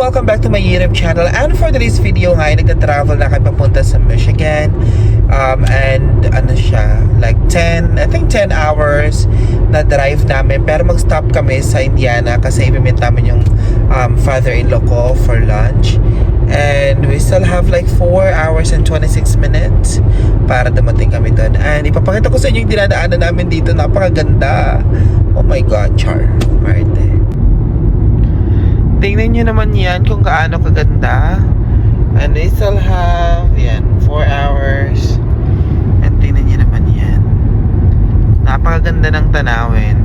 welcome back to my YouTube channel. And for today's video nga, nagta-travel na kayo papunta sa Michigan. And ano siya, like 10 hours na drive namin. Pero mag-stop kami sa Indiana kasi i-meet namin yung father-in-law ko for lunch. And we still have like 4 hours and 26 minutes para dumating kami doon. And ipapakita ko sa inyo yung dinadaanan namin dito. Napakaganda. Oh my God, Char. Right there. Tingnan nyo naman yan kung gaano kaganda. And they still have, yan, 4 hours. And tingnan nyo naman yan. Napakaganda ng tanawin.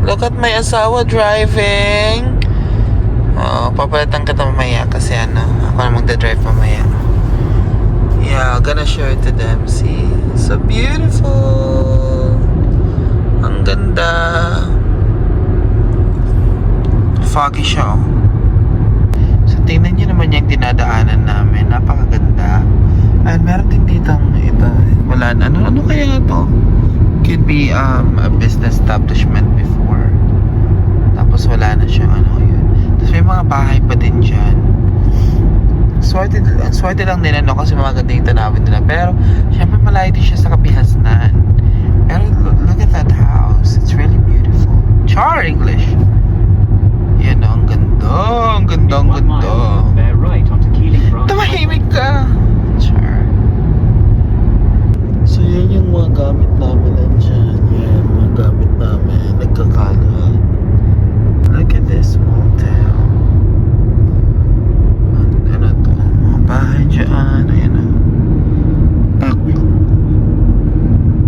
Look at my asawa driving. Oh, papalitan ka mamaya kasi ano, ako na magdadrive mamaya. Yeah, I'm gonna show it to them. See? So beautiful. Ang ganda. Foggy siya, oh. So tingnan nyo naman yung dinadaanan namin. Napakaganda. And meron din ditong ito. Wala, ano kaya ito? Could be a business establishment before. Tapos wala na siya, ano yun. Tapos may mga bahay pa din dyan. Swerte lang nila, no? Kasi maganda yung tanawin nila. Pero syempre malayo din siya sa kabihasnan. Pero look at that house. It's really beautiful. Char English. Yan o, ang ganda. Ang ganda, ang ganda. Tumahimik ka. Char. So yan yung mga gamit namin nandyan. Yan, mga gamit namin. Nagkakalat. Look at this motel. Ano to? Mga bahay dyan. Ayan o.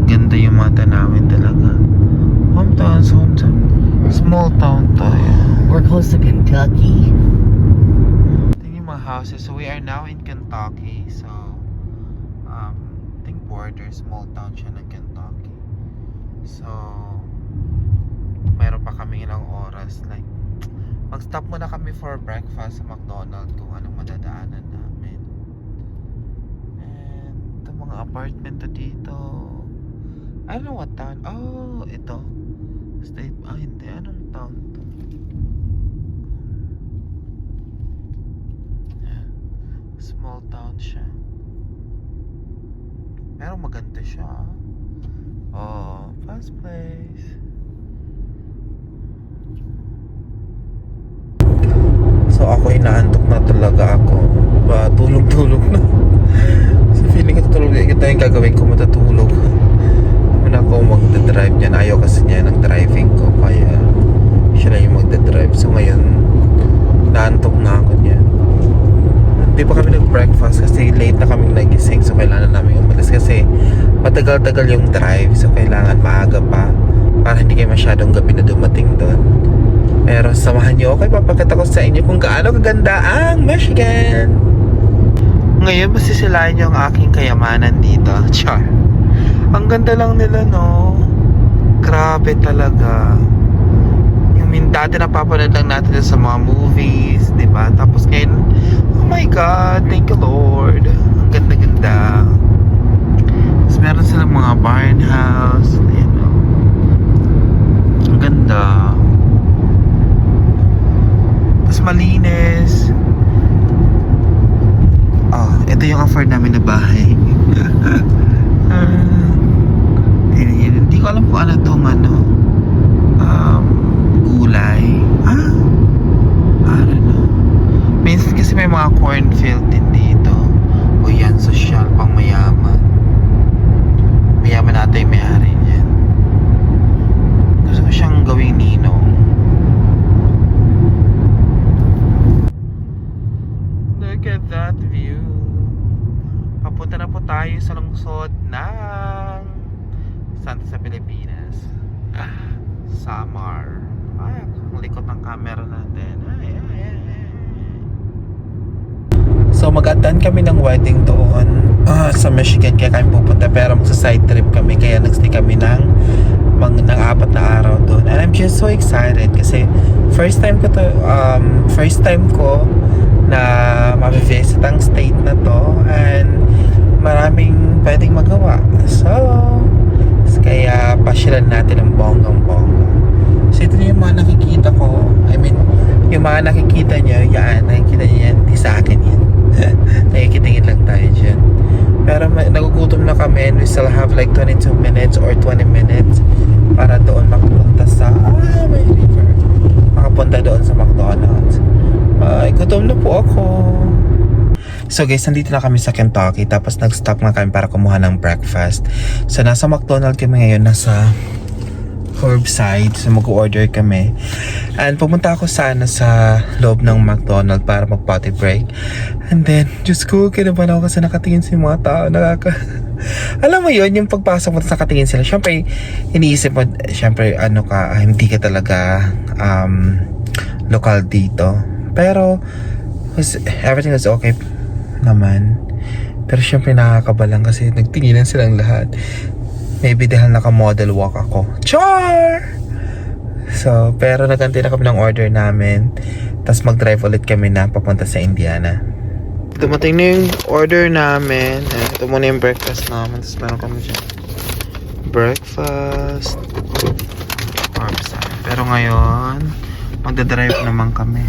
Ganda yung mga tanawin talaga. Hometown. Small town to. We're close to Kentucky. Tingin yung mga houses. So we are now in Kentucky. So I think border, small town siya ng Kentucky. So meron pa kami ilang oras. Like mag-stop muna kami for breakfast sa McDonald's kung anong madadaanan namin. And ito mga apartment to dito. I don't know what town. Oh, ito. State. Hindi. Anong town to? Yan. Small town siya. Pero maganda siya. Oh, fast place. So ako inaantok na talaga ako. Tulog na. So feeling ko tulog. Ito yung gagawin ko, matutulog. Muna ako magdadrive niyan. Ayaw kasi niya ng driving ko. Kaya siya na yung magdadrive. So ngayon, naantok na ako niyan. Hindi pa kami nag-breakfast kasi late na kami nagising. So kailangan namin umalis kasi matagal-tagal yung drive. So kailangan maaga pa para hindi kayo masyadong gabi na dumating doon. Pero samahan niyo ako. Ipapakita ko sa inyo kung gaano kaganda ang Michigan. Ngayon masisilayan niyo ang aking kayamanan dito. Char. Ang ganda lang nila, no? Grabe talaga. Yung dati napapanood lang natin sa mga movies, diba? Tapos ngayon, oh my God, thank you Lord. Ang ganda-ganda. Tapos meron silang mga barn house. Ayan, no? Ang ganda. Tapos malinis. Oh, ito yung afford namin na bahay. Hindi ko alam kung ano itong gulay. I don't know. Minsan kasi may mga cornfield din dito. O yan, social, pang mayaman. Mayaman natin yung may-ari niyan. Gusto ko siyang gawing ninong. Look at that view. Papunta na po tayo sa lungsod ng Santa sa Pilipinas. Samar. Ay, ang likod ng camera natin. Ay. So mag-attend kami ng wedding doon sa Michigan. Kaya kami pupunta. Pero magsa-side trip kami. Kaya nag-stay kami ng 4 na araw doon. And I'm just so excited kasi first time ko na ma-visit ang state na to. And maraming pwedeng magawa. So kaya pasyalan natin ang bonggang-bongga. So ito yung mga nakikita ko. I mean, Yung mga nakikita nyo, nakikita nyo yan, di sa akin yan. Nakikitingin lang tayo dyan. Pero nagugutom na kami and we still have like 22 minutes or 20 minutes para doon makapunta sa may river. Makapunta doon sa McDonald's. Ay, gutom na po ako. So guys, nandito na kami sa Kentucky. Tapos nag-stop na kami para kumuha ng breakfast. So nasa McDonald's kami ngayon. Nasa curbside. So mag-order kami. And pumunta ako sana sa loob ng McDonald's para mag-potty break. And then, Diyos ko, kinabahan ako kasi nakatingin si mga tao. Alam mo yun, yung pagpasok mo sa nakatingin sila. Siyempre, iniisip mo, siyempre, hindi ka talaga lokal dito. Pero, everything was okay naman. Pero siyempre nakakabalang kasi nagtinginan silang lahat. Maybe dahil naka-model walk ako. Char! So, pero nagantay na kami ng order namin. Tapos mag-drive ulit kami na papunta sa Indiana. Dumating na yung order namin. Ito muna yung breakfast namin. Tapos meron kami dyan. Breakfast. Pero ngayon, magdadrive naman kami.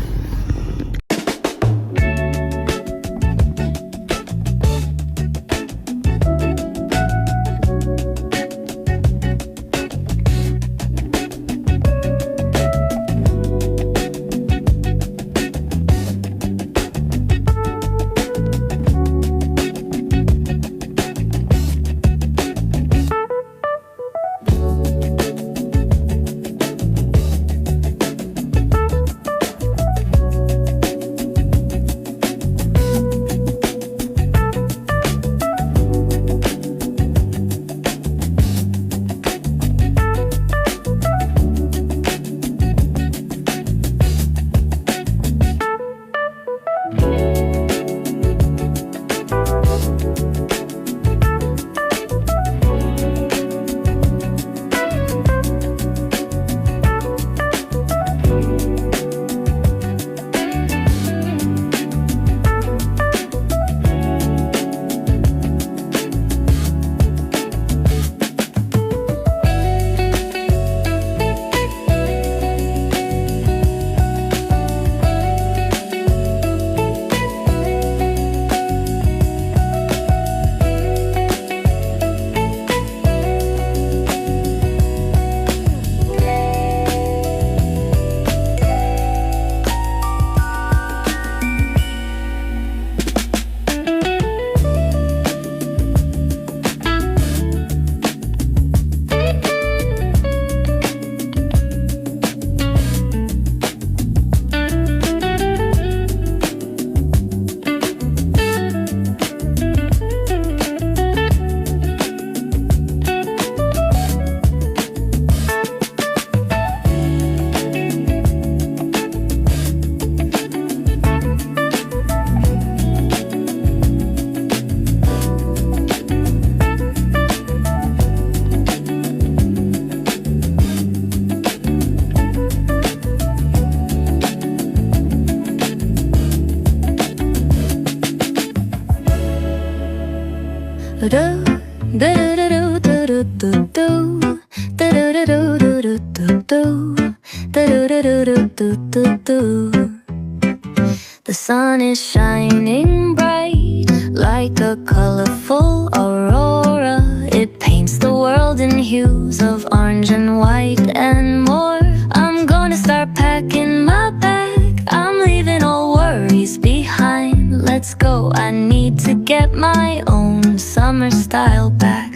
The sun is shining bright like a colorful aurora. It paints the world in hues of orange and white and more. I'm gonna start packing my bag. I'm leaving all worries behind. Let's go, I need to get my own summer style back.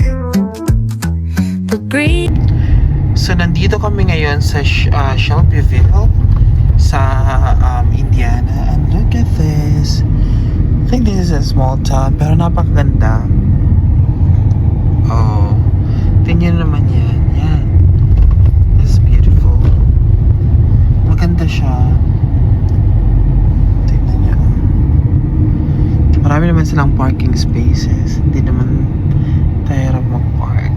The breeze. So nandito kami ngayon sa Shelbyville sa Indiana, and look at this. I think this is a small town pero napakaganda. Oh, tingnan naman yan. Yan, it's beautiful. Maganda siya. Tingnan niyo. Marami naman silang parking spaces. Hindi naman tayo mag-park.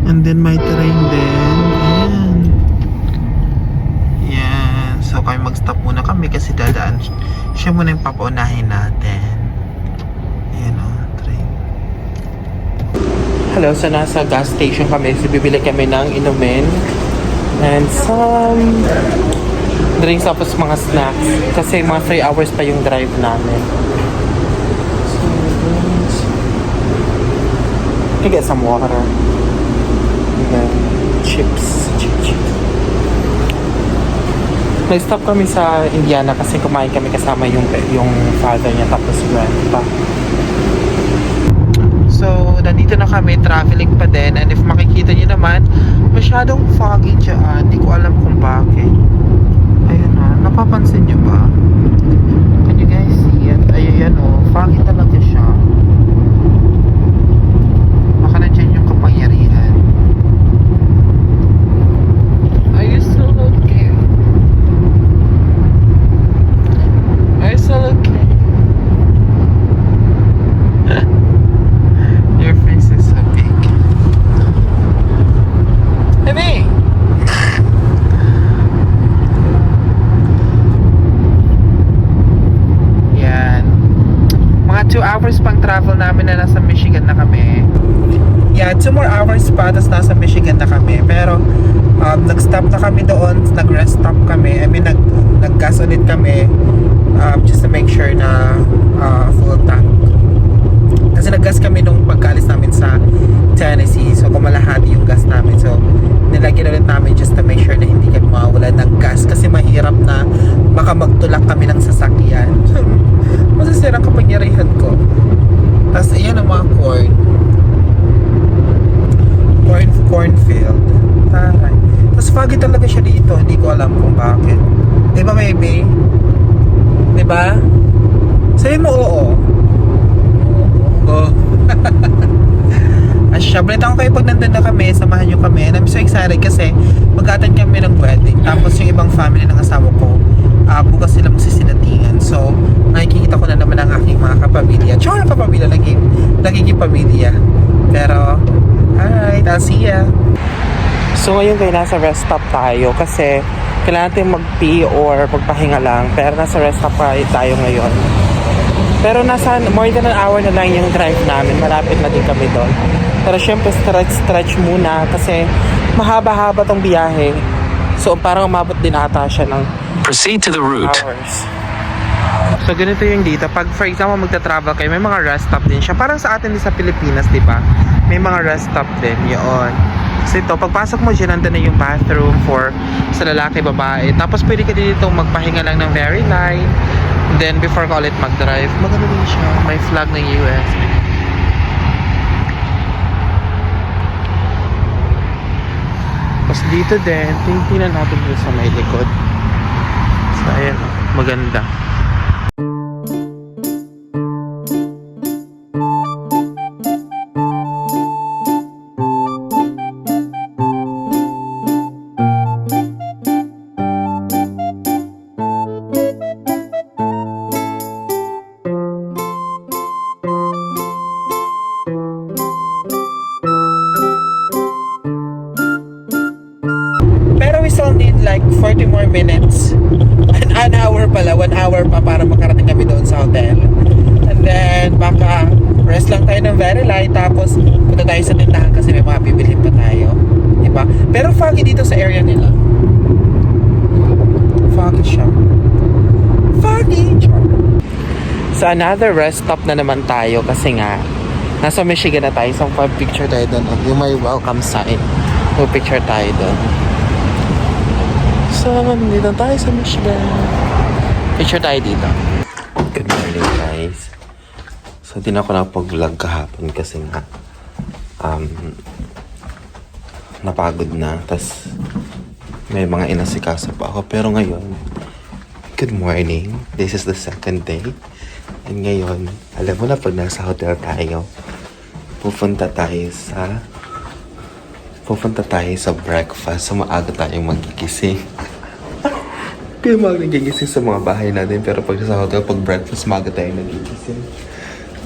And then may train din. Ayan. Yan. So kami mag-stop muna kami kasi dadaan. Siya muna yung papaunahin natin. Ayan o, train. Hello, so nasa gas station kami. So bibili kami ng inumin and some drinks tapos mga snacks. Kasi mga 3 hours pa yung drive namin. So, drinks. Can get some water. And then, chips. Nag-stop kami sa Indiana kasi kumain kami kasama yung father niya tapos grandpa. So, nandito na kami, traveling pa din. And if makikita niyo naman, masyadong foggy dyan. Hindi ko alam kung bakit. Ayun na, napapansin niyo ba? Can you guys see it? Ayun oh, foggy talaga siya. Baka nandiyan yung kapangyarihan. Are you still okay? Are you still okay? Your face is so big. Hey! Yan. Mga 2 hours pang travel namin na nasa Michigan na kami. Yeah, 2 more hours pa, tapos nasa Michigan na kami. Pero, nag-stop na kami doon, nag-rest stop kami. I mean, nag-gas ulit kami just to make sure na full tank. Kasi nag-gas kami nung pagkalis namin sa Tennessee. So, kumalahati yung gas namin. So, nilagyan ulit namin just to make sure na hindi kami mawawala ng gas. Kasi mahirap na baka magtulak kami ng sasakyan. Masasirang kapangyarihan ko. Tapos, ayan ang mga cornfield. Taray. Tapos, foggy talaga siya dito. Hindi ko alam kung bakit. Diba, baby? Diba? Sabi mo, oo. Oh. Asya, balita ko kayo pag nandun na kami, samahan nyo kami. And I'm so excited kasi mag-attend kami ng wedding. Tapos yung ibang family ng asawa ko, bukas sila magsisinatingan. So, nakikita ko na naman ang aking mga kapamilya. Tsaka kapamilya, nagiging pamilya. Pero, alright, I'll see ya. So, ngayon kayo nasa rest stop tayo kasi kailangan natin mag-pee or magpahinga lang. Pero nasa rest stop tayo ngayon. Pero nasa more than an hour na lang yung drive namin. Malapit na din kami doon. Pero syempre stretch muna kasi mahaba-haba tong biyahe. So parang umabot din ata siya ng Proceed to the route. hours. So ganito yung dito. Pag for example magta-travel kayo, may mga rest stop din siya. Parang sa atin din sa Pilipinas, di ba? May mga rest stop din. Yun. So ito, pagpasok mo dyan, nandun na yung bathroom for sa lalaki, babae. Tapos pwede ka din dito magpahinga lang ng very light. Then, before ka ulit mag-drive, maganda din siya. May flag ng US. Tapos dito din, tingnan natin dito sa may likod. So, ayan. Maganda. Pero we still need like 40 more minutes. An hour pala, 1 hour pa para makarating kami doon sa hotel. And then, baka rest lang tayo ng very light. Tapos, punta tayo sa tindahan kasi may mga bibilhin pa tayo. Diba? Pero foggy dito sa area nila. Foggy siya. Foggy! So, another rest stop na naman tayo kasi nga, nasa Michigan na tayo. So, picture tayo doon. Yung may welcome sign. So, picture tayo doon. So, nandito tayo sa Michigan. Picture tayo dito. Good morning, guys. So, di na ako nakapag-vlog kahapon kasi nga napagod na. Tapos, may mga inasikaso pa ako. Pero ngayon, good morning. This is the second day. And ngayon, alam mo na pag nasa hotel tayo, pupunta tayo sa breakfast. So, maaga tayong magigising. Kaya maaga nagigising sa mga bahay natin. Pero pag sa hotel, pag breakfast, maaga tayong nagigising.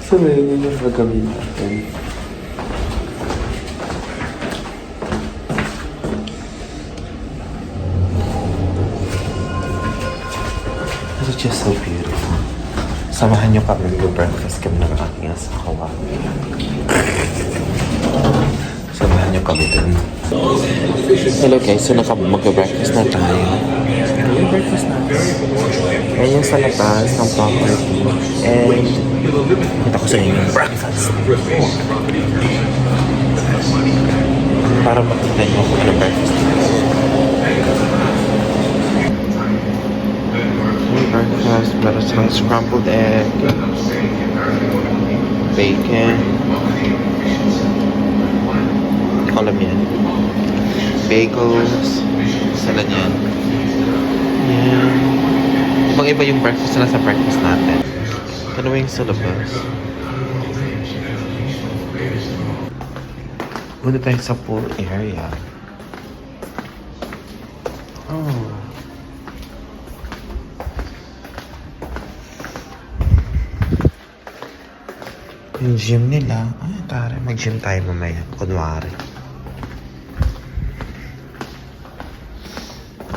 So, ngayon yung gagawin natin. It's just so beautiful. Samahan nyo kami mag-breakfast kami ng aking asawa. kami dun. Hello guys, so mag-breakfast na tayo. Yung breakfast natin. Ayan yung sa labas ng property. And kita ko sa inyo yung breakfast. Para makita nyo kung ano breakfast. Yung breakfast, meron silang scrambled egg, bacon, alam yan, bagels, salad yan. Yan. Ibang iba yung breakfast na sa breakfast natin. Ano yung sa labas? Muna tayo sa pool area. Oh. Yung gym nila. Ay, tara. Mag-gym tayo mamaya. Kunwari.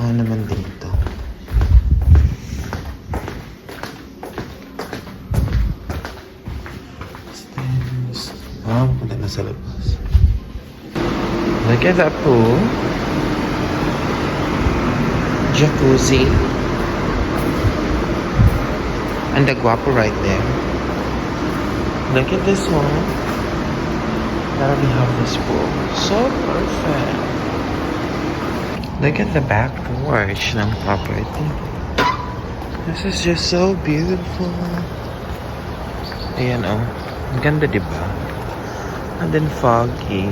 Ano naman dito? Stairs. Wow, maganda na sa labas. Look at that pool. Jacuzzi. And the guapo right there. Look at this one. Now we have this pool. So perfect. Look at the back porch ng property. This is just so beautiful. Ayan oh. Ang ganda diba? And then foggy.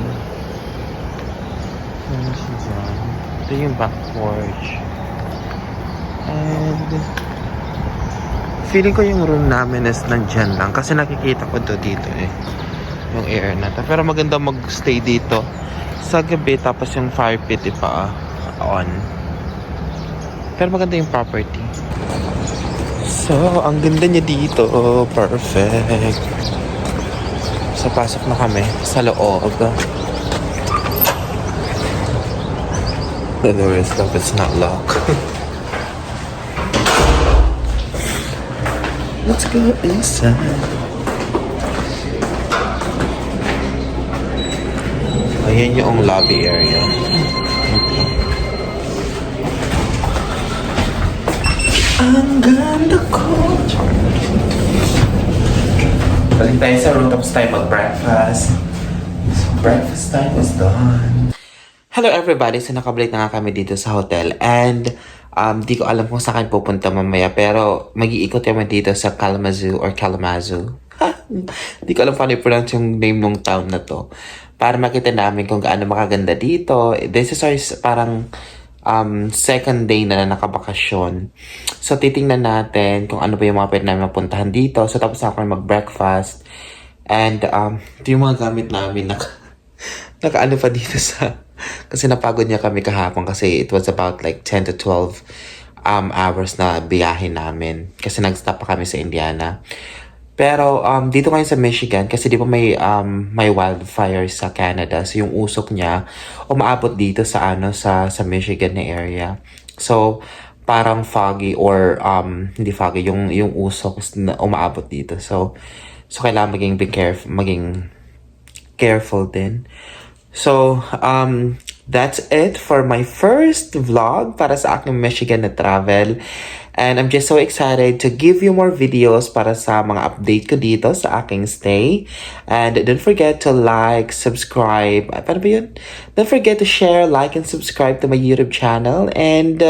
Ito yung back porch. And feeling ko yung room namin is nandyan lang. Kasi nakikita ko to dito eh. Yung air na to. Pero maganda mag-stay dito sa gabi. Tapos yung fire pit ipa on. Pero maganda yung property. So, ang ganda niya dito. Perfect. So, pasok na kami sa loob. The door is locked. It's not locked. Let's go inside. Ayan yung lobby area. Ang ganda ko. Balik tayo sa room tapos tayo mag-breakfast. So, breakfast time is done. Hello everybody! So nakabalik na nga kami dito sa hotel and di ko alam kung saan pupunta mamaya pero mag-iikot kami dito sa Kalamazoo or Kalamazoo. Di ko alam paano i-pronounce yung name ng town na to. Para makita namin kung gaano makaganda dito. This is our parang second day na nakabakasyon. So titingnan natin kung ano ba yung mga pwede namin mapuntahan dito. So tapos ako mag-breakfast. And ito yung mga gamit namin nakaano pa dito sa... Kasi napagod niya kami kahapon kasi it was about like 10 to 12 hours na biyahe namin. Kasi nag-stop pa kami sa Indiana. Pero dito ngayon sa Michigan, kasi di ba may wildfire sa Canada. So yung usok niya, umaabot dito sa sa Michigan na area. So parang foggy or hindi foggy, yung usok na umaabot dito. So kailangan maging careful din. So, that's it for my first vlog para sa aking Michigan na travel. And I'm just so excited to give you more videos para sa mga update ko dito sa aking stay. And don't forget to like, subscribe. Paano ba yun? Don't forget to share, like, and subscribe to my YouTube channel. And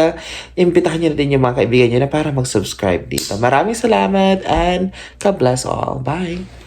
imbitahan nyo na din yung mga kaibigan nyo na para mag-subscribe dito. Maraming salamat and God bless all. Bye!